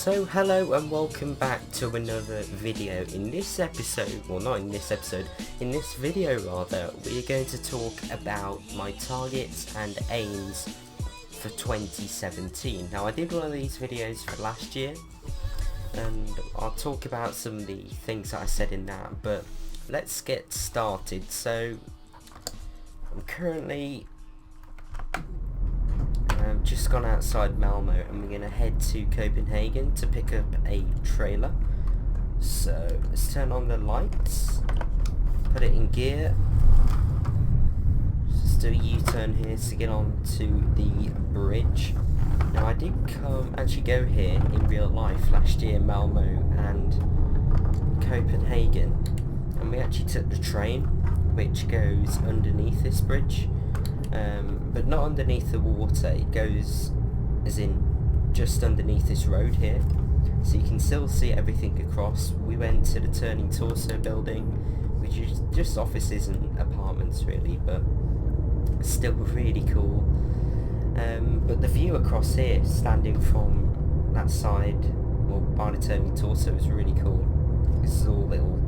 So hello and welcome back to another video. In this episode, well not in this episode, in this video rather, we're going to talk about my targets and aims for 2017. Now I did one of these videos for last year and I'll talk about some of the things that I said in that, but let's get started. So I'm currently just gone outside Malmo and we're going to head to Copenhagen to pick up a trailer. So let's turn on the lights, put it in gear, just do a U-turn here to get on to the bridge. Now I did actually go here in real life last year, Malmo and Copenhagen, and we actually took the train which goes underneath this bridge. But not underneath the water, it goes as in just underneath this road here, so you can still see everything across. We went to the Turning Torso building, which is just offices and apartments really, but still really cool. But the view across here, standing from that side, well, by the Turning Torso, is really cool. It's all little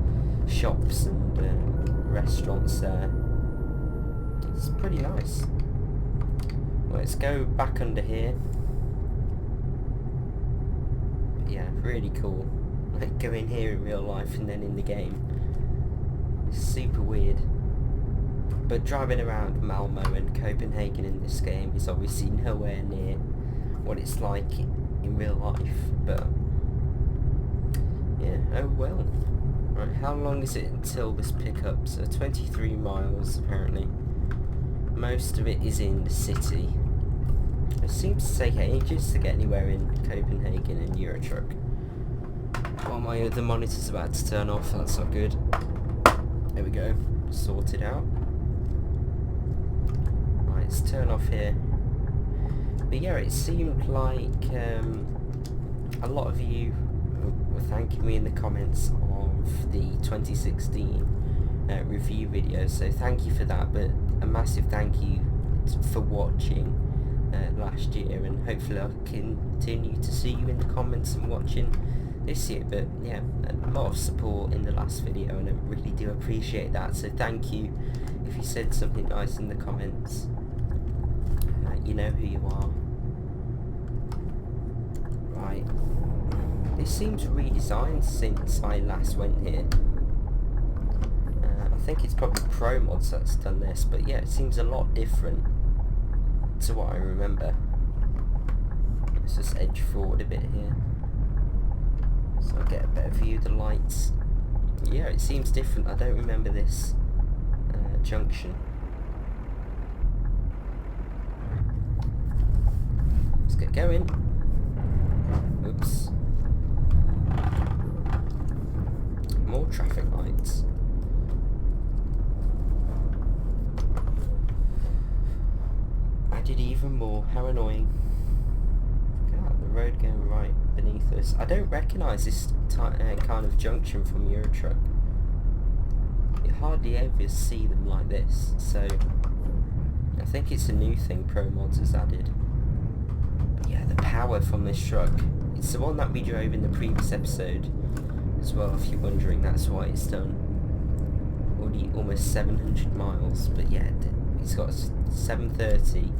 shops and restaurants there. It's pretty nice. Let's go back under here. But yeah, really cool. Like going here in real life and then in the game. It's super weird. But driving around Malmo and Copenhagen in this game is obviously nowhere near what it's like in real life. But yeah, oh well. Right, how long is it until this pickup? So 23 miles apparently. Most of it is in the city. It seems to take ages to get anywhere in Copenhagen and Eurotruck. While my other monitor's about to turn off, that's not good. There we go, sorted out. Right, let's turn off here. But yeah, it seemed like a lot of you were thanking me in the comments of the 2016 review videos, so thank you for that, but a massive thank you for watching last year, and hopefully I'll continue to see you in the comments and watching this year. But yeah, a lot of support in the last video and I really do appreciate that, so thank you. If you said something nice in the comments, you know who you are. Right, this seems redesigned since I last went here. I think it's probably Pro Mods that's done this, but yeah, it seems a lot different to what I remember. Let's just edge forward a bit here so I get a better view of the lights. Yeah, it seems different. I don't remember this junction. Let's get going. Oops. More traffic lights. Added even more. How annoying. God, the road going right beneath us. I don't recognise this kind of junction from Eurotruck. You hardly ever see them like this, so I think it's a new thing Pro Mods has added. But yeah, the power from this truck. It's the one that we drove in the previous episode as well, if you're wondering. That's why it's done already almost 700 miles. But yeah, it's got 730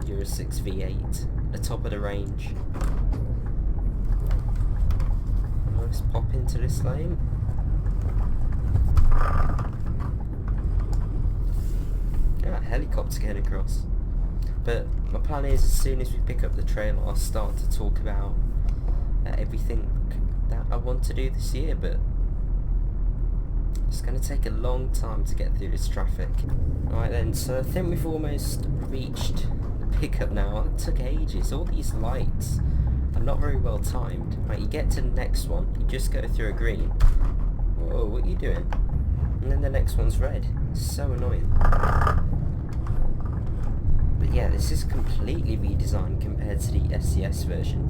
Euro 6 V8, the top of the range. Let's pop into this lane. Helicopter getting across. But my plan is, as soon as we pick up the trailer, I'll start to talk about everything that I want to do this year, but it's going to take a long time to get through this traffic. Right then, so I think we've almost reached the pickup now. It took ages. All these lights are not very well timed. Right, you get to the next one, you just go through a green. Whoa, what are you doing? And then the next one's red. It's so annoying. But yeah, this is completely redesigned compared to the SCS version.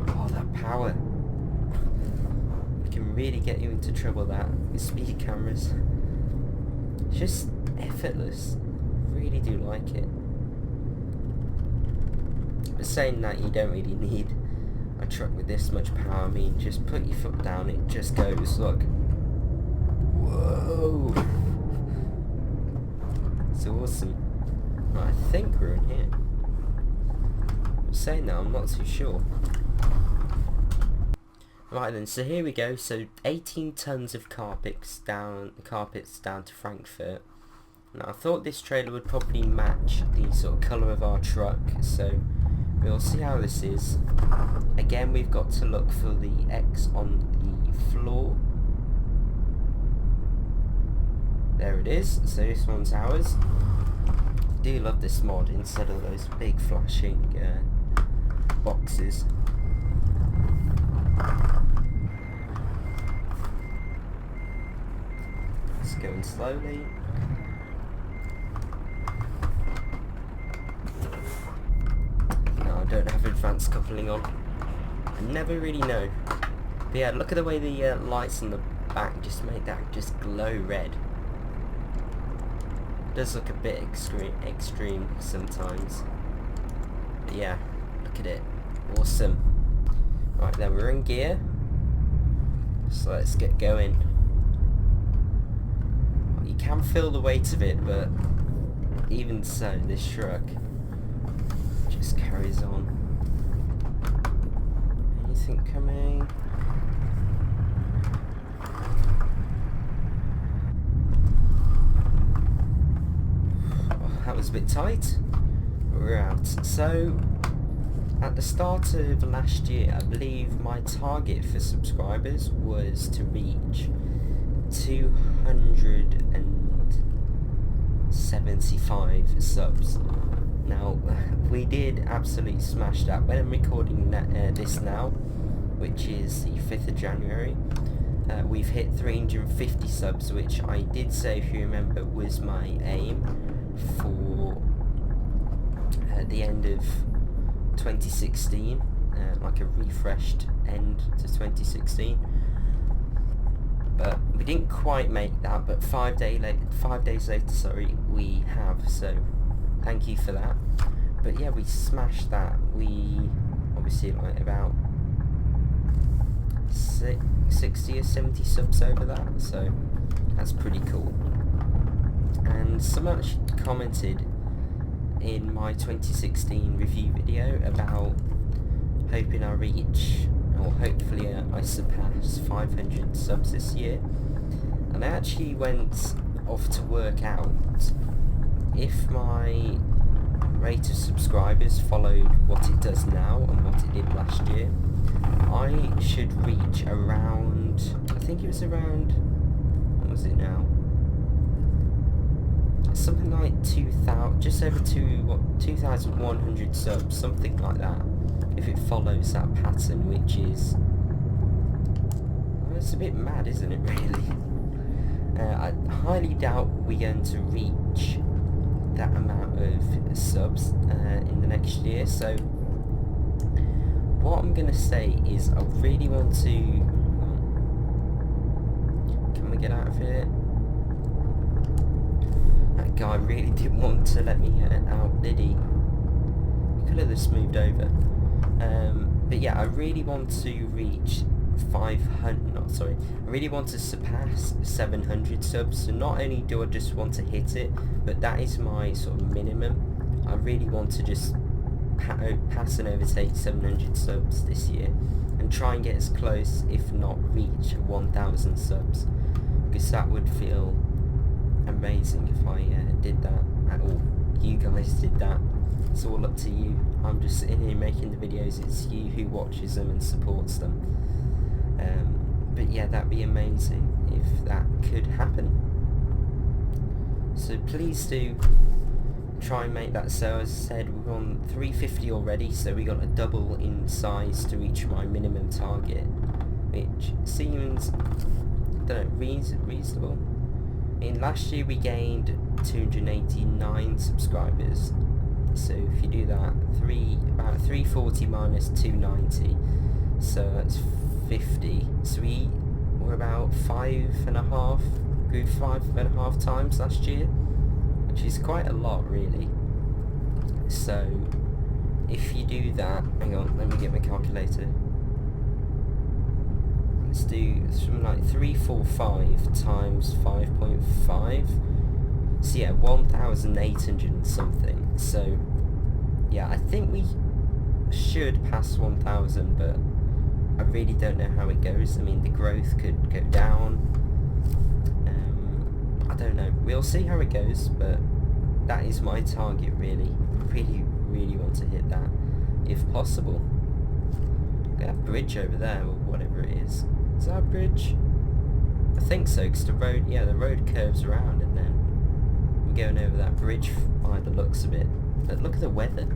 Oh, that power. It can really get you into trouble, that, with speed cameras. It's just effortless. Really do like it. But saying that, you don't really need a truck with this much power. I mean, just put your foot down, it just goes, look. Whoa! It's awesome. Right, I think we're in here. I'm saying that, I'm not too sure. Right then, so here we go. So 18 tons of carpets down to Frankfurt. Now I thought this trailer would probably match the sort of colour of our truck, so we'll see how this is. Again, we've got to look for the X on the floor. There it is. So this one's ours. I do love this mod instead of those big flashing boxes. It's going slowly. No, I don't have advanced coupling on. I never really know. But yeah, look at the way the lights on the back just make that just glow red. It does look a bit extreme sometimes. But yeah, look at it. Awesome. Right then, we're in gear. So let's get going. You can feel the weight of it, but even so, this truck just carries on. Anything coming? Oh, that was a bit tight. We're out. So, at the start of last year, I believe my target for subscribers was to reach 275 subs. Now, we did absolutely smash that. When I'm recording this now, which is the 5th of January, we've hit 350 subs, which I did say, if you remember, was my aim for the end of 2016, like a refreshed end to 2016. But we didn't quite make that, but 5 days later, sorry, we have, so thank you for that. But yeah, we smashed that. We obviously like about 60 or 70 subs over that, so that's pretty cool. And someone actually commented in my 2016 review video about hoping I reach, or hopefully I surpass 500 subs this year. And I actually went off to work out if my rate of subscribers followed what it does now and what it did last year, I should reach around, I think it was around, what was it now? Something like 2,000, just over 2,100 subs, something like that, if it follows that pattern, which is, well, it's a bit mad, isn't it, really? I highly doubt we're going to reach that amount of subs in the next year, so what I'm going to say is I really want to, can we get out of here? That guy really didn't want to let me out, did he? We could have just moved over. But yeah, I really want to reach 500, I really want to surpass 700 subs. So not only do I just want to hit it, but that is my sort of minimum. I really want to just pass and overtake 700 subs this year and try and get as close, if not reach 1,000 subs, because that would feel amazing if I did that at all. You guys did that. It's all up to you. I'm just sitting here making the videos. It's you who watches them and supports them. But yeah, that'd be amazing if that could happen. So please do try and make that. So as I said, we're on 350 already, so we got a double in size to reach my minimum target, which seems, I don't know, reasonable. In last year we gained 289 subscribers, so if you do that, about 340 minus 290, so that's 50. So we were about 5.5 times last year, which is quite a lot, really. So if you do that, hang on, let me get my calculator. Let's do something like 345 times 5.5. So yeah, 1,800 and something. So yeah, I think we should pass 1,000, but I really don't know how it goes. I mean, the growth could go down. I don't know. We'll see how it goes, but that is my target, really. Really want to hit that, if possible. Got a bridge over there, or whatever it is. Is that a bridge? I think so, because the road, yeah, the road curves around, and then I'm going over that bridge by the looks of it. But look at the weather.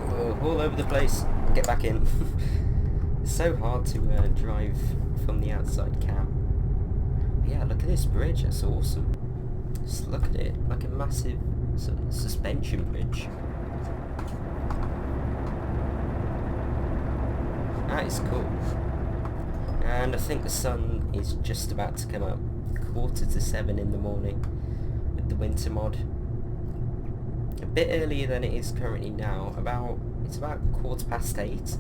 Oh, all over the place. Get back in. It's so hard to drive from the outside cam. But yeah, look at this bridge. That's awesome. Just look at it, like a massive suspension bridge. That is cool. And I think the sun is just about to come up. 6:45 in the morning with the winter mod. A bit earlier than it is currently now. It's about 8:15.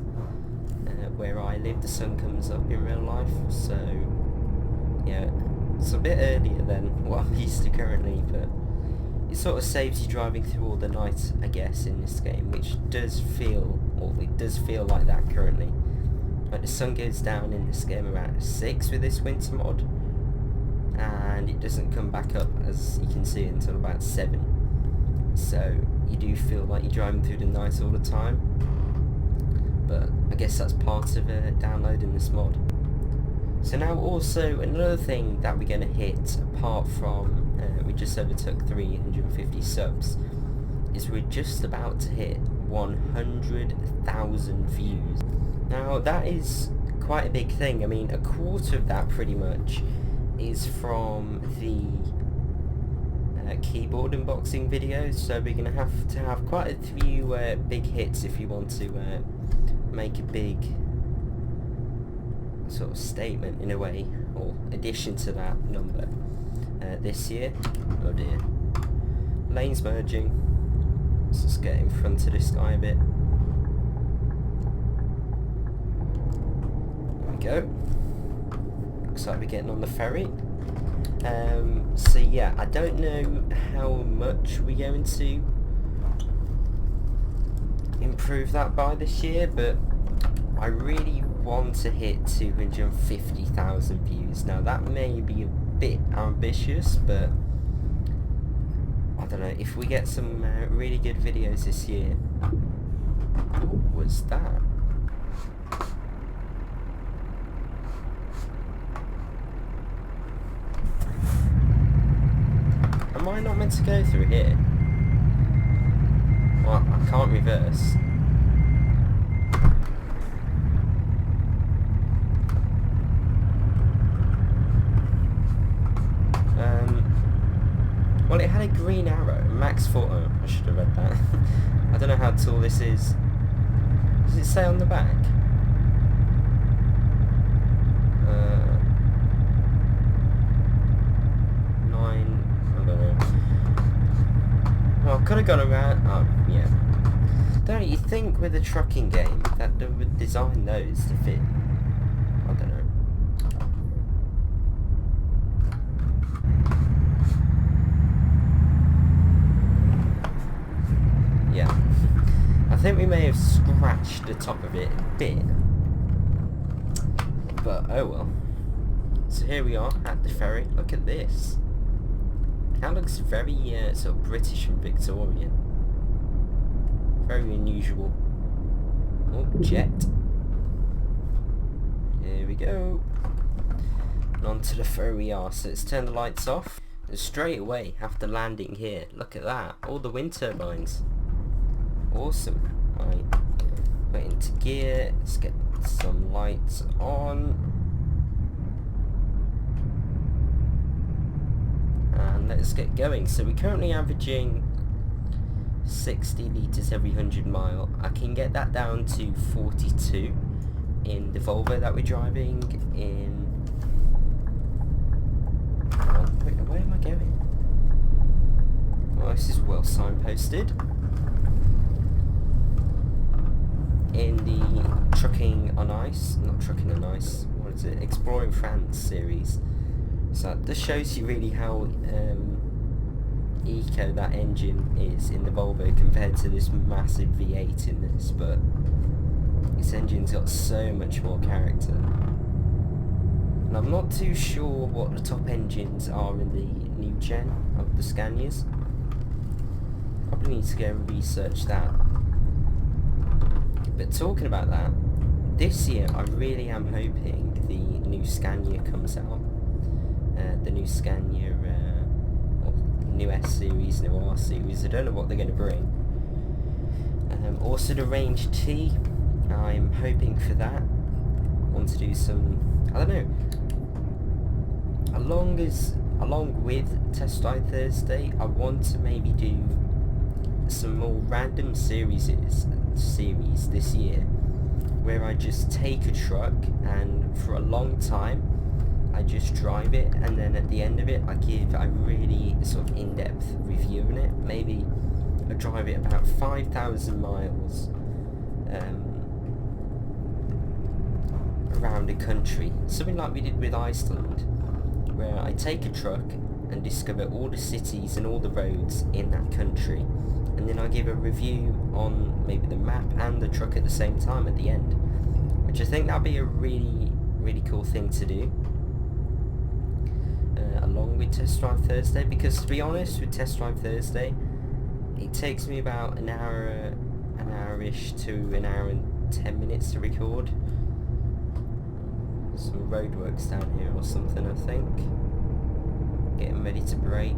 Where I live, the sun comes up in real life. So yeah, it's a bit earlier than what I'm used to currently, but it sort of saves you driving through all the night, I guess, in this game, which does feel, or it does feel like that currently. Like the sun goes down in this game around 6 with this winter mod, and it doesn't come back up, as you can see, until about 7. So you do feel like you're driving through the night all the time, but I guess that's part of downloading this mod. So now also another thing that we're going to hit, apart from we just overtook 350 subs, is we're just about to hit 100,000 views. Now that is quite a big thing. I mean, a quarter of that pretty much is from the keyboard unboxing videos, so we're going to have quite a few big hits if you want to make a big sort of statement in a way, or addition to that number this year. Oh dear. Lanes merging. Let's just get in front of this guy a bit. There we go. Looks like we're getting on the ferry. So yeah, I don't know how much we're going to improve that by this year, but I really want to hit 250,000 views. Now that may be a bit ambitious, but I don't know, if we get some really good videos this year. What was that? Am I not meant to go through here? Well, I can't reverse. Well, it had a green arrow, max photo. I should have read that. I don't know how tall this is. Does it say on the back? 9, I don't know. Well, could have gone around. Oh, yeah. Don't you think with a trucking game that they would design those to fit? I don't know. Yeah, I think we may have scratched the top of it a bit, but oh well. So here we are at the ferry. Look at this. That looks very sort of British and Victorian. Very unusual. Oh, jet. Here we go. And onto the ferry we are. So let's turn the lights off. And straight away after landing here, look at that. All the wind turbines. Awesome. Right, put into gear, let's get some lights on, and let's get going. So we're currently averaging 60 litres every 100 mile. I can get that down to 42 in the Volvo that we're driving in. Where am I going? Well, this is well signposted. In the Trucking on Ice, not Trucking on Ice, what is it? Exploring France series. So this shows you really how eco that engine is in the Volvo compared to this massive V8 in this, but this engine's got so much more character. And I'm not too sure what the top engines are in the new gen of the Scanias. Probably need to go and research that. But talking about that, this year I really am hoping the new Scania comes out. The new Scania, or new S series, new R series. I don't know what they're going to bring. Also the Range T, I'm hoping for that. I want to do some, I don't know, along with Test Drive Thursday, I want to maybe do some more random series this year, where I just take a truck and for a long time I just drive it, and then at the end of it I give a really sort of in-depth review on it. Maybe I drive it about 5,000 miles around the country, something like we did with Iceland, where I take a truck and discover all the cities and all the roads in that country, and then I give a review on maybe the map and the truck at the same time at the end, which I think that'd be a really cool thing to do, along with Test Drive Thursday, because to be honest, with Test Drive Thursday it takes me about an hour-ish to an hour and 10 minutes to record. Some roadworks down here or something, I think. Getting ready to break.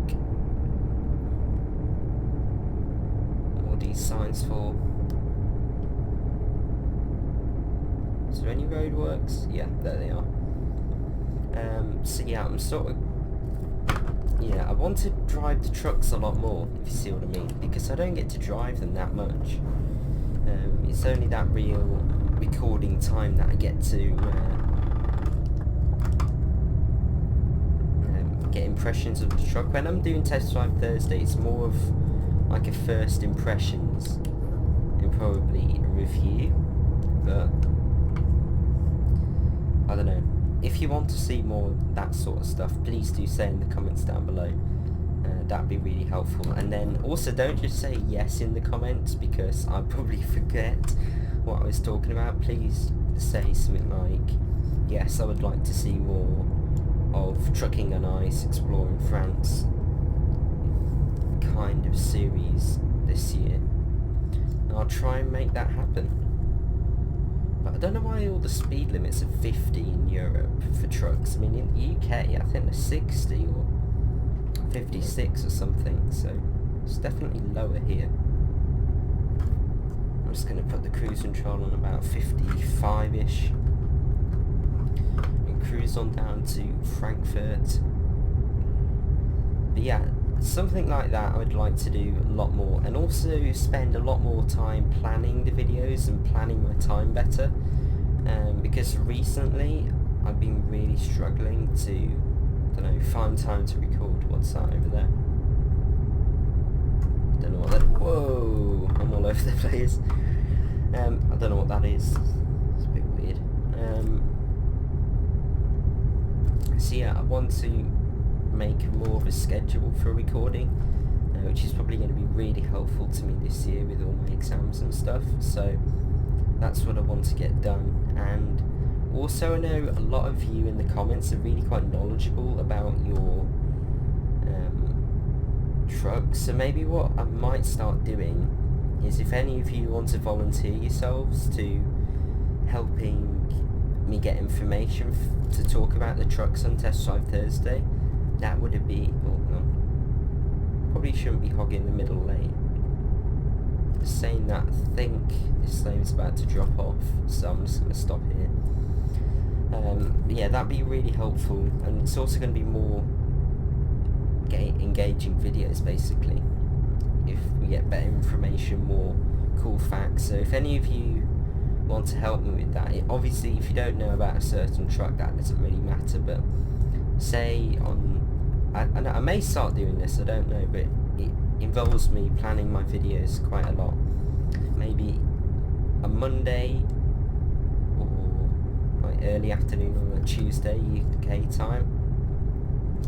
All these signs for. Is there any roadworks? Yeah, there they are. So yeah, I'm sort of. Yeah, I want to drive the trucks a lot more, if you see what I mean, because I don't get to drive them that much. It's only that real recording time that I get to get impressions of the truck. When I'm doing Test Drive Thursday, it's more of like a first impressions and probably a review, but I don't know. If you want to see more of that sort of stuff, please do say in the comments down below. That'd be really helpful. And then also don't just say yes in the comments, because I probably forget what I was talking about. Please say something like, yes, I would like to see more of Trucking on Ice, Exploring France kind of series this year. And I'll try and make that happen. But I don't know why all the speed limits are 50 in Europe for trucks. I mean, in the UK, I think they're 60 or 56 or something, so it's definitely lower here. I'm just going to put the cruise control on about 55-ish and cruise on down to Frankfurt. But yeah, something like that I would like to do a lot more, and also spend a lot more time planning the videos and planning my time better, because recently I've been really struggling to, I don't know, find time to record. What's that over there? Don't know what that is. Whoa! I'm all over the place. I don't know what that is. It's a bit weird. So yeah, I want to make more of a schedule for recording, which is probably going to be really helpful to me this year with all my exams and stuff. So that's what I want to get done. And also, I know a lot of you in the comments are really quite knowledgeable about your trucks, so maybe what I might start doing is, if any of you want to volunteer yourselves to helping me get information to talk about the trucks on Test Drive Thursday, that would be, oh no, probably shouldn't be hogging the middle lane. Saying that, I think this lane's about to drop off, so I'm just going to stop here. Yeah, that'd be really helpful, and it's also going to be more engaging videos, basically, if we get better information, more cool facts. So if any of you want to help me with that, obviously if you don't know about a certain truck, that doesn't really matter, but say on, I may start doing this, I don't know, but involves me planning my videos quite a lot. Maybe a Monday or like early afternoon on a Tuesday UK time,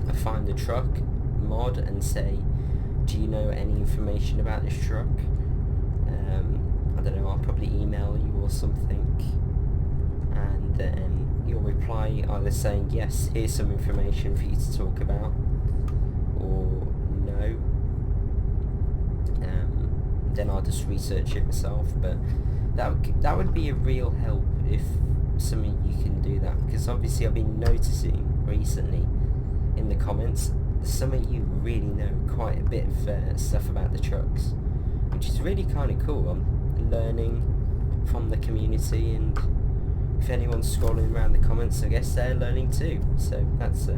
I find the truck mod and say, do you know any information about this truck? I don't know, I'll probably email you or something, and then you'll reply either saying, yes, here's some information for you to talk about, or no. Then I'll just research it myself, but that would be a real help if something you can do that, because obviously I've been noticing recently in the comments something you really know quite a bit of stuff about the trucks, which is really kind of cool. I'm learning from the community, and if anyone's scrolling around the comments, I guess they're learning too. So that's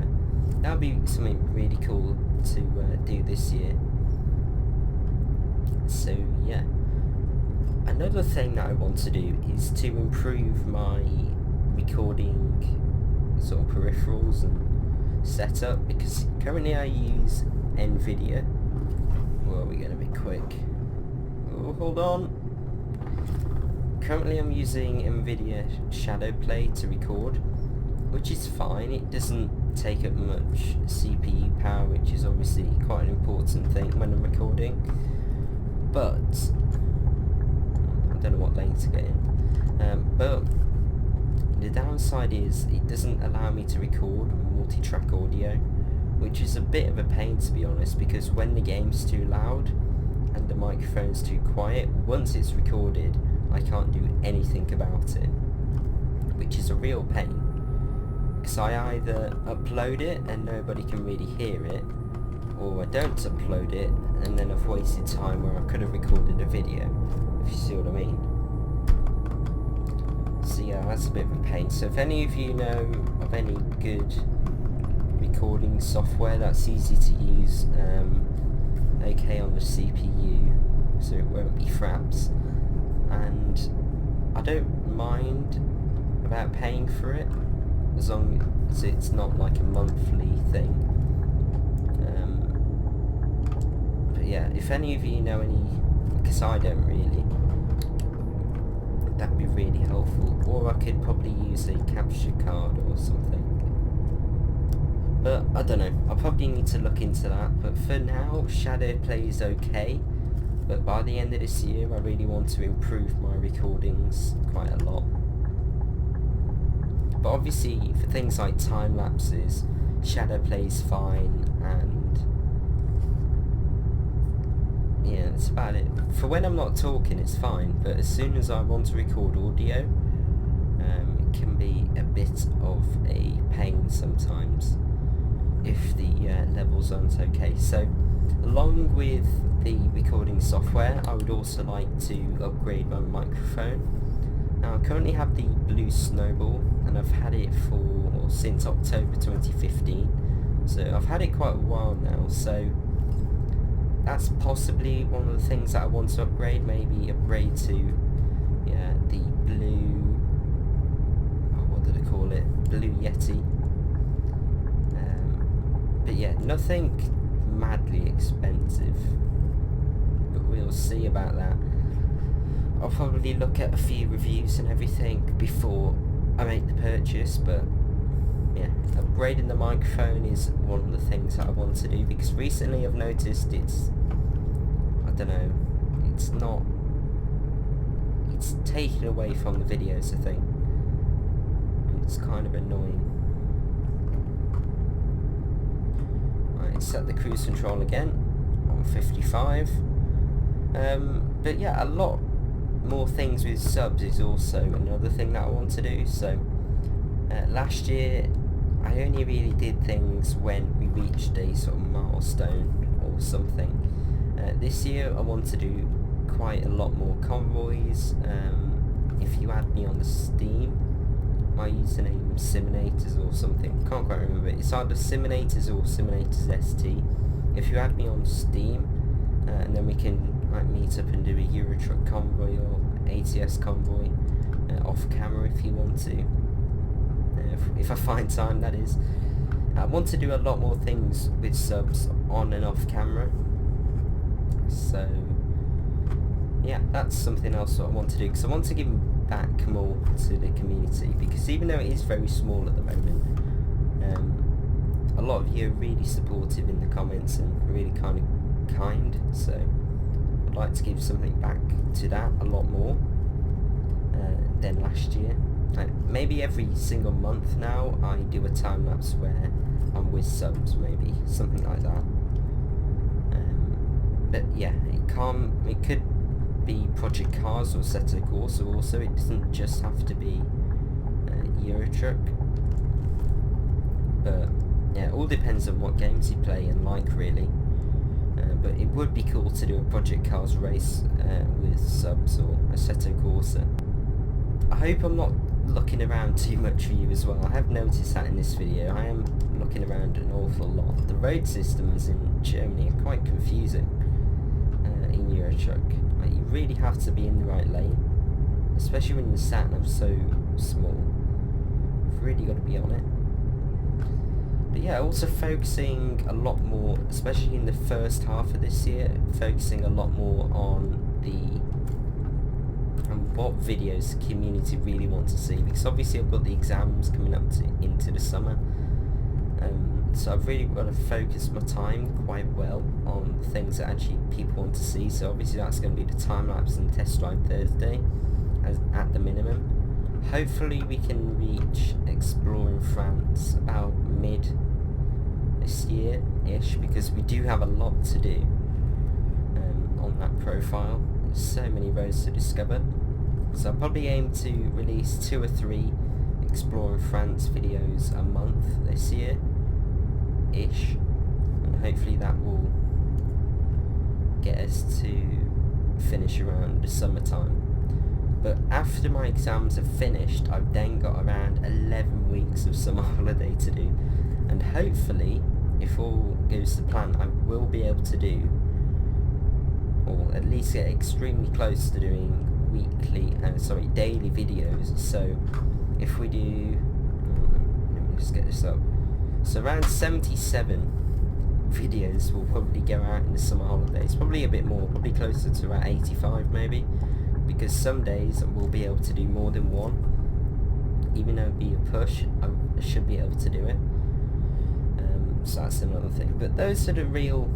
that'll be something really cool to do this year. So yeah, another thing that I want to do is to improve my recording sort of peripherals and setup, because currently I use Nvidia. Well, we're going to be quick. Oh, hold on. Currently I'm using Nvidia Shadowplay to record, which is fine. It doesn't take up much CPU power, which is obviously quite an important thing when I'm recording. But I don't know what lane to get in. But the downside is it doesn't allow me to record multi-track audio, which is a bit of a pain, to be honest, because when the game's too loud and the microphone's too quiet, once it's recorded I can't do anything about it, which is a real pain, because I either upload it and nobody can really hear it, or I don't upload it and then I've wasted time where I could have recorded a video, if you see what I mean. So yeah, that's a bit of a pain. So if any of you know of any good recording software that's easy to use, okay on the CPU, so it won't be fraps, and I don't mind about paying for it as long as it's not like a monthly thing. But yeah, if any of you know any, because I don't really, that'd be really helpful. Or I could probably use a capture card or something, but I don't know, I probably need to look into that. But for now, Shadowplay is okay, but by the end of this year I really want to improve my recordings quite a lot. But obviously for things like time lapses, Shadowplay is fine, and yeah, that's about it. For when I'm not talking it's fine, but as soon as I want to record audio, it can be a bit of a pain sometimes if the levels aren't okay. So along with the recording software, I would also like to upgrade my microphone. Now I currently have the Blue Snowball, and I've had it since October 2015, so I've had it quite a while now. So that's possibly one of the things that I want to upgrade. Maybe upgrade to the blue, what do they call it, Blue Yeti. But yeah, nothing madly expensive, but we'll see about that. I'll probably look at a few reviews and everything before I make the purchase, but yeah, upgrading the microphone is one of the things that I want to do, because recently I've noticed it's taken away from the videos, I think, and it's kind of annoying. Right, set the cruise control again on 55. But yeah, a lot more things with subs is also another thing that I want to do. So last year I only really did things when we reached a sort of milestone or something. This year I want to do quite a lot more convoys. If you add me on the Steam, my username Siminators or something, can't quite remember, it's either Siminators or Siminators ST. If you add me on Steam, and then we can meet up and do a Eurotruck convoy or ATS convoy off camera if you want to, if I find time, that is. I want to do a lot more things with subs on and off camera, So yeah, that's something else that I want to do, because I want to give back more to the community, because even though it is very small at the moment, a lot of you are really supportive in the comments and really kind, so I'd like to give something back to that a lot more than last year. Like maybe every single month now I do a time lapse where I'm with subs, maybe something like that. But yeah, it could be Project Cars or Sata Corsair also. It doesn't just have to be Eurotruck. But yeah, it all depends on what games you play and like, really. But it would be cool to do a Project Cars race with subs or a Sata Corsair. I hope I'm not looking around too much for you as well. I have noticed that in this video. I am looking around an awful lot. The road systems in Germany are quite confusing in Eurotruck. Like, you really have to be in the right lane, especially when the sat-nav's so small. You've really got to be on it. But yeah, also focusing a lot more, especially in the first half of this year, focusing a lot more on what videos the community really want to see, because obviously I've got the exams coming up into the summer, so I've really got to focus my time quite well on things that actually people want to see. So obviously that's going to be the time lapse and test drive Thursday at the minimum. Hopefully we can reach exploring France about mid this year-ish, because we do have a lot to do on that profile. There's so many roads to discover. So I'll probably aim to release 2 or 3 exploring France videos a month this year-ish, and hopefully that will get us to finish around the summertime. But after my exams are finished, I've then got around 11 weeks of summer holiday to do, and hopefully, if all goes to plan, I will be able to do, or at least get extremely close to doing daily videos. So if we do, let me just get this up, so around 77 videos will probably go out in the summer holidays, probably a bit more, probably closer to about 85 maybe, because some days we'll be able to do more than one. Even though it'll be a push, I should be able to do it. So that's another thing. But those are the real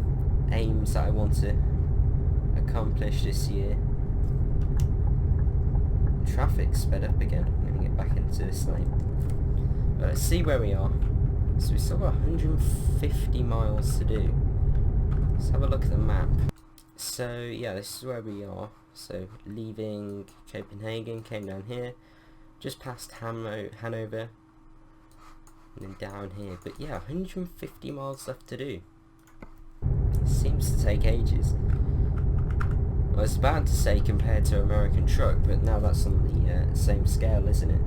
aims that I want to accomplish this year. Traffic's sped up again. I'm going to get back into this lane. But let's see where we are. So we've still got 150 miles to do. Let's have a look at the map. So yeah, this is where we are. So leaving Copenhagen, came down here, just past Hanover, and then down here. But yeah, 150 miles left to do. It seems to take ages. I was about to say compared to American truck, but now that's on the same scale, isn't it?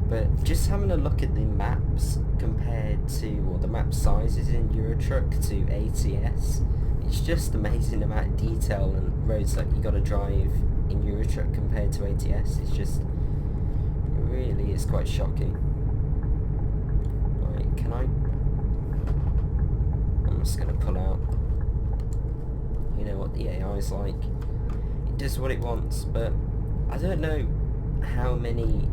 But just having a look at the maps compared to, or the map sizes in Eurotruck to ATS, it's just amazing the amount of detail and roads that you got to drive in Eurotruck compared to ATS. It's just, it really is quite shocking. Right, can I'm just going to pull out. You know what the AI is like. It does what it wants, but I don't know how many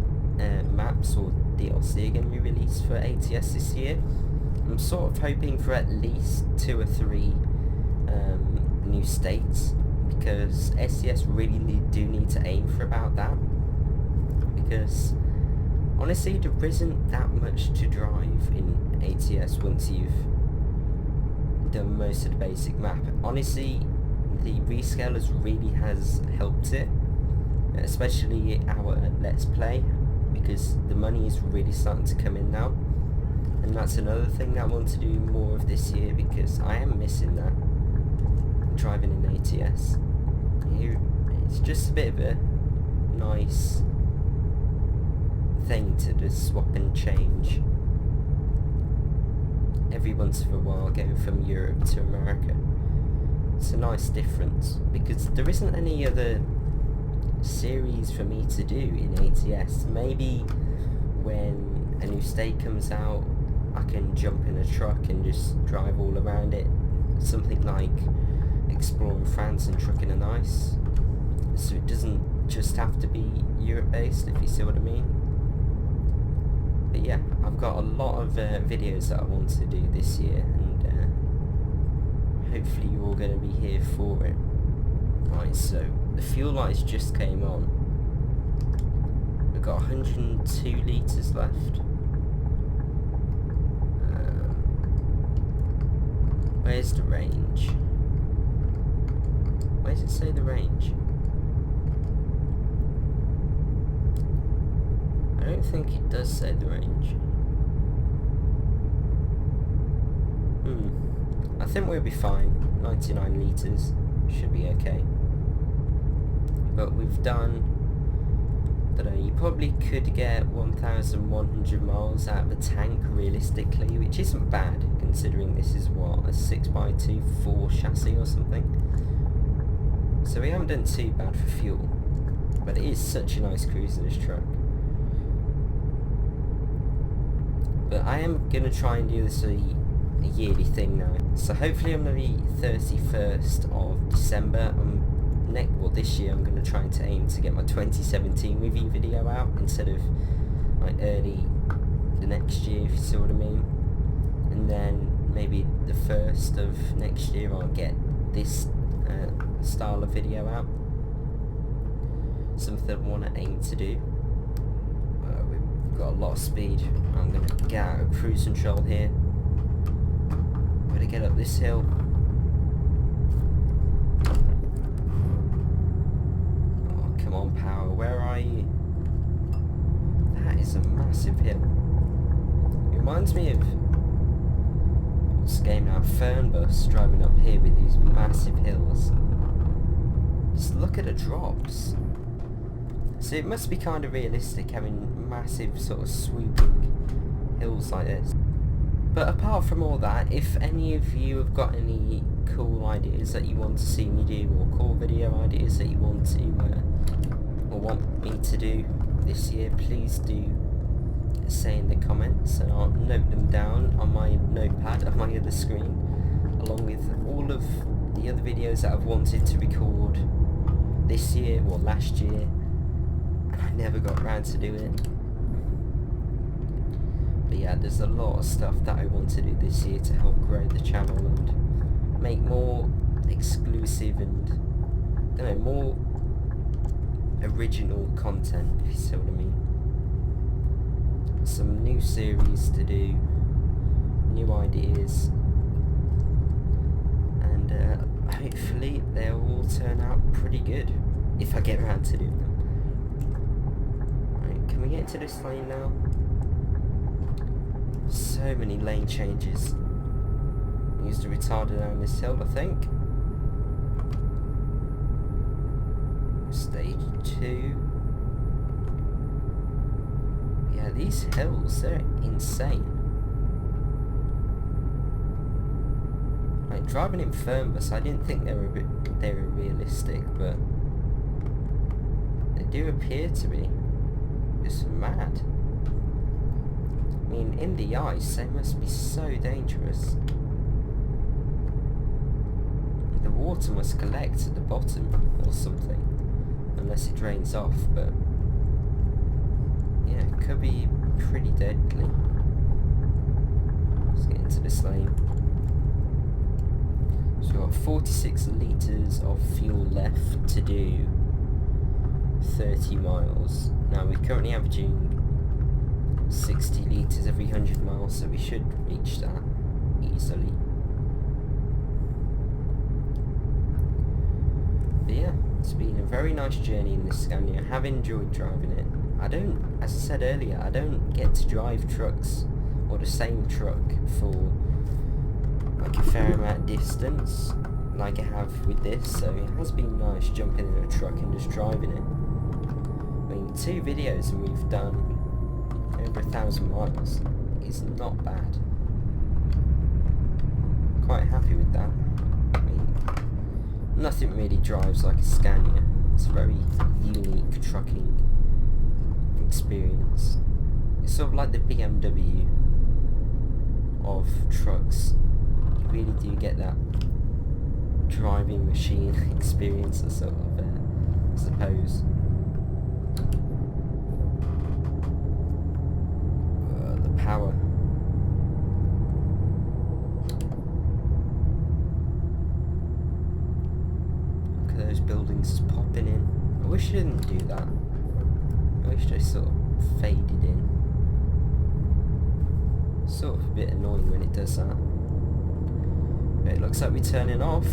maps or DLC are going to be released for ATS this year. I'm sort of hoping for at least 2 or 3 new states, because SCS really do need to aim for about that, because honestly there isn't that much to drive in ATS once you've done most of the basic map. Honestly, the rescalers really has helped it, especially our Let's Play, because the money is really starting to come in now, and that's another thing that I want to do more of this year, because I am missing that, driving in ATS. It's just a bit of a nice thing to just swap and change every once in a while, going from Europe to America. It's a nice difference, because there isn't any other series for me to do in ATS. Maybe when a new state comes out, I can jump in a truck and just drive all around it. Something like exploring France and trucking are nice, so it doesn't just have to be Europe based, if you see what I mean. But yeah, I've got a lot of videos that I want to do this year, and hopefully you're all going to be here for it. Right, so the fuel lights just came on. We've got 102 litres left. Where's the range? Where does it say the range? I don't think it does say the range. I think we'll be fine. 99 litres should be okay. But we've done, I don't know, you probably could get 1,100 miles out of a tank realistically, which isn't bad considering this is what, a 6x2 4 chassis or something. So we haven't done too bad for fuel, but it is such a nice cruiser, this truck. But I am going to try and do this a yearly thing now. So hopefully on the 31st of December, well, this year I'm going to try to aim to get my 2017 review video out instead of like early the next year, if you see what I mean. And then maybe the 1st of next year I'll get this style of video out. Something I want to aim to do. We've got a lot of speed. I'm going to get out of cruise control here. Better get up this hill. Oh, come on, power, where are you? That is a massive hill. It reminds me of what's the game now, Fernbus, driving up here with these massive hills. Just look at the drops. So it must be kind of realistic having massive sort of swooping hills like this. But apart from all that, if any of you have got any cool ideas that you want to see me do, or cool video ideas that you want to, or want me to do this year, please do say in the comments, and I'll note them down on my notepad on my other screen, along with all of the other videos that I've wanted to record this year or last year, and I never got around to do it. But yeah, there's a lot of stuff that I want to do this year to help grow the channel and make more exclusive and, I don't know, more original content, if you see what I mean. Some new series to do, new ideas, and hopefully they'll all turn out pretty good if I get around to doing them. Right, can we get into this lane now? So many lane changes. Use the retarder down this hill, I think. Stage 2. Yeah, these hills, they're insane. Like, driving in Fernbus, I didn't think they were realistic, but they do appear to be. It's mad. I mean, in the ice, they must be so dangerous. The water must collect at the bottom or something, unless it drains off, but yeah, it could be pretty deadly. Let's get into this lane. So we've got 46 litres of fuel left to do 30 miles. Now we're currently averaging 60 litres every 100 miles, so we should reach that easily. But yeah, it's been a very nice journey in this Scania. I have enjoyed driving it. As I said earlier, I don't get to drive trucks, or the same truck, for like a fair amount of distance like I have with this, so it has been nice jumping in a truck and just driving it. I mean, 2 videos and we've done over 1,000 miles is not bad. Quite happy with that. I mean, nothing really drives like a Scania. It's a very unique trucking experience. It's sort of like the BMW of trucks. You really do get that driving machine experience or sort of, I suppose. The power. Look at those buildings just popping in. I wish I didn't do that. I wish they sort of faded in. Sort of a bit annoying when it does that. But it looks like we're turning off.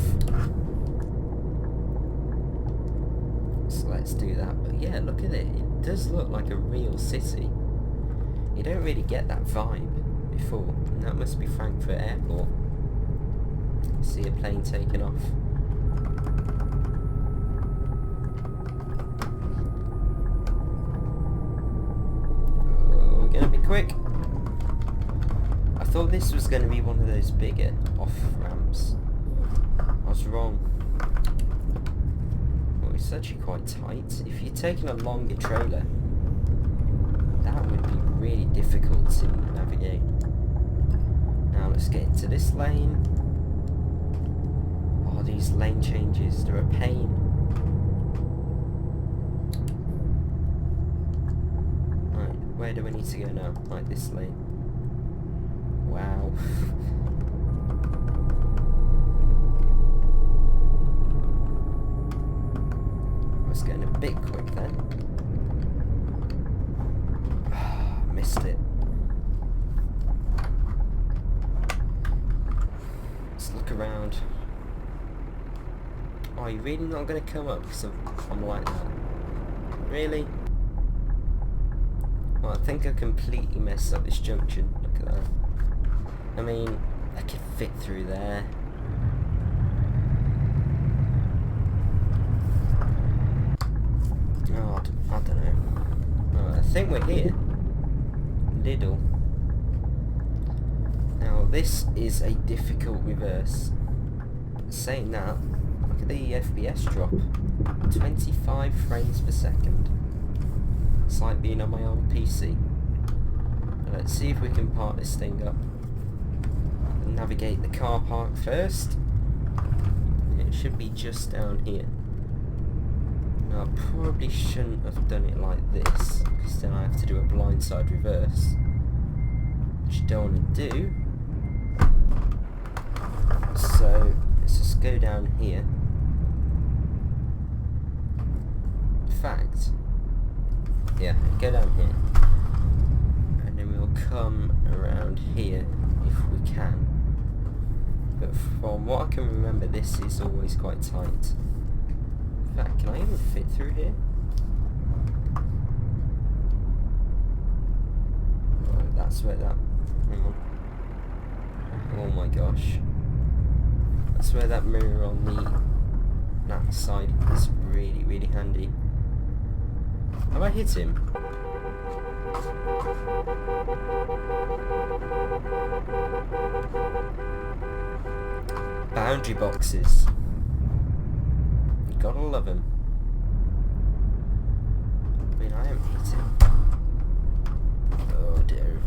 So let's do that. But yeah, look at it. It does look like a real city. You don't really get that vibe before. And that must be Frankfurt Airport. See a plane taking off. Oh, we're gonna be quick. I thought this was going to be one of those bigger off-ramps. I was wrong. Well, it's actually quite tight. If you're taking a longer trailer, that would be really difficult to navigate. Now let's get into this lane. Oh, these lane changes, they're a pain. Right, where do we need to go now? Right, this lane. Wow. I was getting a bit quick then. Missed it. Let's look around. Oh, you're really not going to come up because I'm like that? Really? Well, I think I completely messed up this junction. Look at that. I mean, I could fit through there. Oh, I don't know. Oh, I think we're here. Lidl. Now, this is a difficult reverse. Saying that, look at the FPS drop. 25 frames per second. It's like being on my old PC. Let's see if we can park this thing up. Navigate the car park first. It should be just down here. Now I probably shouldn't have done it like this, because then I have to do a blindside reverse, which you don't want to do. So let's just go down here. In fact, yeah, go down here, and then we'll come around here if we can. But from what I can remember, this is always quite tight. In fact, can I even fit through here? Oh, that's where that... Hang on. Oh my gosh. That's where that mirror on that side is really, really handy. Have I hit him? Boundary boxes. You gotta love them. I mean, I haven't hit him. Oh dear.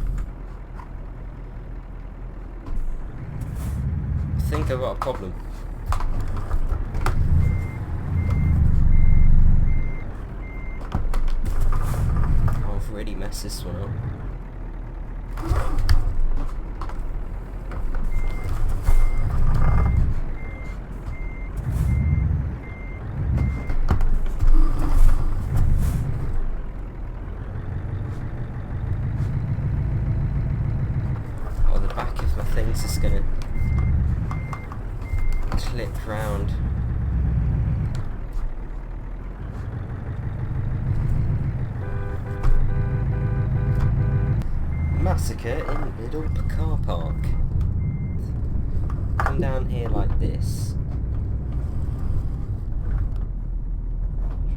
I think I've got a problem. I've really messed this one up. Thing's just gonna clip round. Massacre in Lidl car park. Come down here like this.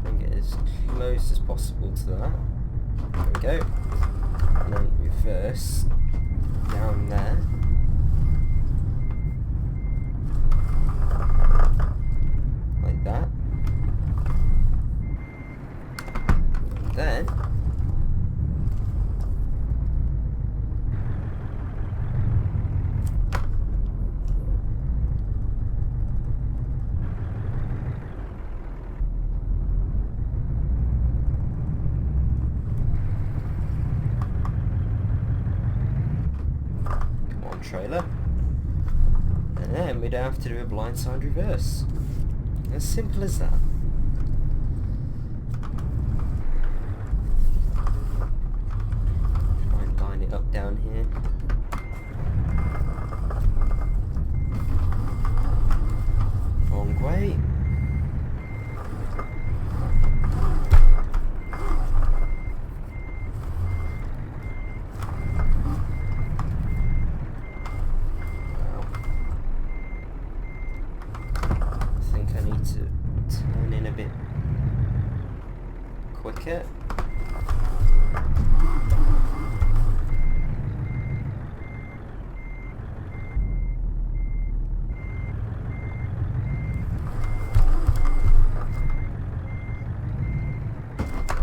Try and get as close as possible to that. There we go. And then reverse down there. That. Then trailer. And then we don't have to do a blindside reverse. As simple as that. Try and line it up down here. Wrong way. Turn in a bit quicker.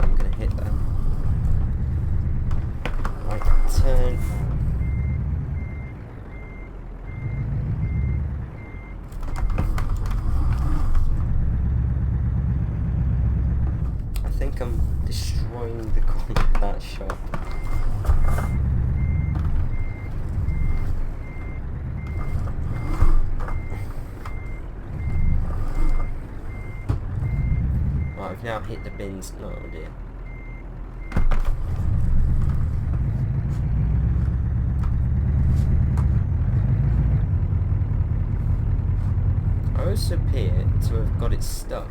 I'm gonna hit that. Right, turn. I think I'm destroying the corner of that shop. Right, I've now hit the bins. No, oh dear. I also appear to have got it stuck.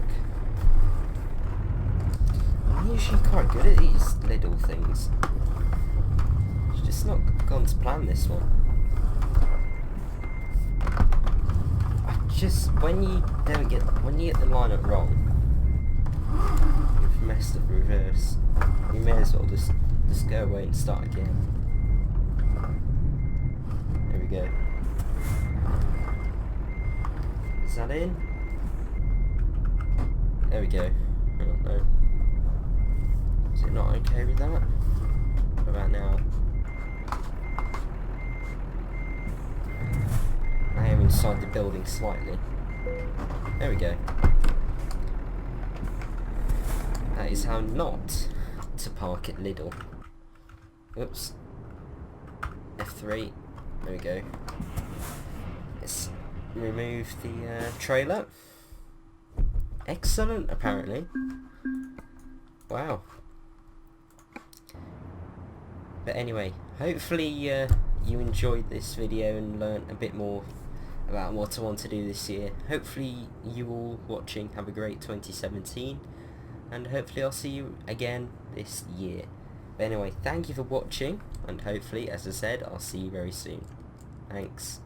I'm usually quite good at these little things. It's just not gone to plan this one. When you get the lineup wrong, you've messed up the reverse. You may as well just go away and start again. There we go. Is that in? There we go. I don't know. Is it not okay with that? What about now? I am inside the building slightly. There we go. That is how not to park at Lidl. Oops. F3. There we go. Let's remove the trailer. Excellent, apparently. Wow. But anyway, hopefully you enjoyed this video and learnt a bit more about what I want to do this year. Hopefully you all watching have a great 2017, and hopefully I'll see you again this year. But anyway, thank you for watching, and hopefully, as I said, I'll see you very soon. Thanks.